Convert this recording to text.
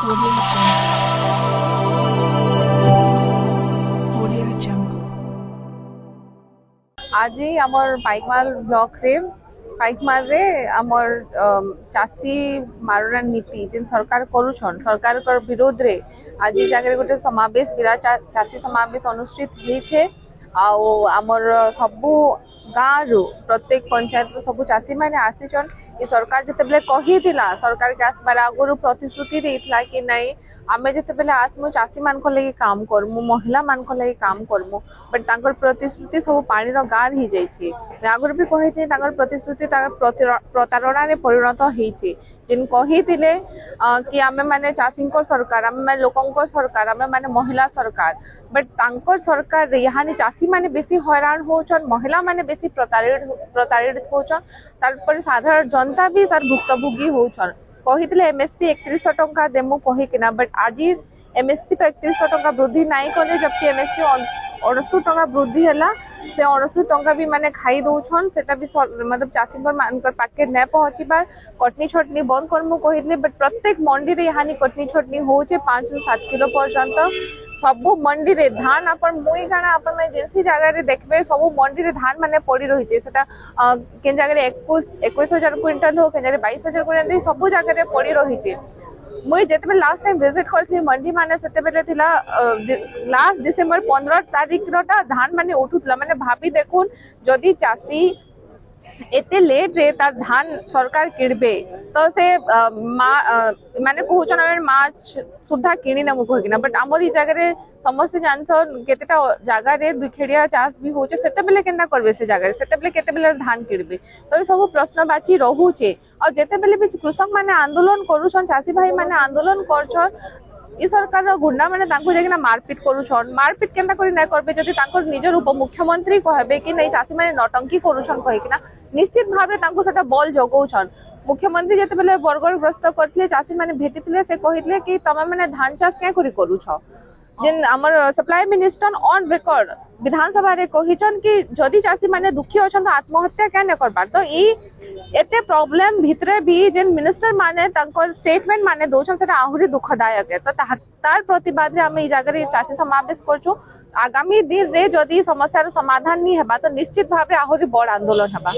Audio Audio Jungle. आज आमर Paikmal block रे पाइकमाल रे आमर चासी मारणा नीति जेन सरकार करूछन सरकार कर विरोध रे आज जगह गोटे समावेश विराट चासी समावेश अनुष्ठित होइछे आउ आमर सबु गाँ रु प्रत्येक पंचायत रो सबु चासी माने आसीछन ये सरकार जते कही सरकार के आसबार आगुरी प्रतिश्रुति देइथला कि नहीं आमे जते आसमु चासी मान को लगी काम करमु महिला मान को लगी काम करमु बट तांकर प्रतिश्रुति सब पानी रो गार ही जाइछि आगुरी भी कही तांकर प्रतिश्रुति प्रतारणा रे परिणत होइछि जिन कही कि आमे माने चासी सरकार आमे माने लोकंकर सरकार आमे माने महिला सरकार बट तांकर सरकार यहाँ चासी माने बेसी हैरान होचन महिला माने बेसी प्रतारित होचन तार पर साधारण जनता भी तार भुक्तभोगी होचन कही एमएसपी 3100 टंका देमु कहीकिना बट आज एमएसपी तो 3100 टंका वृद्धि नहीं कले जबकि एमएसपी 68 टंका वृद्धि है से 68 टंका भी माने खाई दौछन सेटा भी मतलब चासी मानकर पाके न पहुँचबार कटनी छटनी बंद करमु कही बट प्रत्येक मंडी रे यहाँ कटनी छटनी होचे 5 ରୁ 7 किलो पर्यंत सबु मंडी रे धान अपन मुई गाना अपन में जेसी जगह रे देखबे सबु मंडी रे धान माने पड़ी रही छे सेटा केन जगह रे 21000 क्विंटल हो केन जगह 22000 क्विंटल सबु जगह रे पड़ी रही छे मुई जेते लास्ट टाइम विजिट करथि मंडी माने सेते बेले थिला लास्ट डिसेंबर 15 तारिख रोटा धान माने उठुतला माने भाभी देखुन जदी चासी एते लेट रे तार धान सरकार किणबे तो से माने कहउछन मार्च सुधा किणी नमु कहिना बट हमर ई जगह रे समस्त जानछन केतेटा जगह रे दुखेड़िया चाष भी होचे सेते बेले केना करबे से जगह रे सेते बेले केते बेले धान किणबे तो सब प्रश्न बाची रहूचे और जेते बेले भी कृषक माने आंदोलन करूछन चासी भाई माने आंदोलन करछन ई सरकार रो गुंडा माने तांको जेकिना मारपीट करूछन मारपीट केनता करी नै करबे जदि तांको निजर उपमुख्यमंत्री कहबे कि नै चासी माने नटंकी करूछन कहिकिना निश्चित भाव रे तांको सेटा बल जगौछन मुख्यमंत्री जेते बेले बरगढ़ ग्रस्त करथिले चासी माने भेटिथिले से कहिथिले कि तमे माने धान चाष के करी करूछ जेन हमर सप्लाई मिनिस्टर ऑन रिकॉर्ड विधानसभा रे कहिछन कि जदि चासी माने दुखी अछन तो आत्महत्या के न करबार तो ई एते प्रॉब्लम भितरे भी जेन मिनिस्टर माने तांकर स्टेटमेंट माने दोछन सेटा आहुरी दुखदायक है तो तार प्रतिवाद रे हम ई जगह रे चासी समावेश करछु आगामी दिन रे जदि समस्या रो समाधान नहीं हेबा तो निश्चित भाव रे आहुरी बड़ आंदोलन हेबा।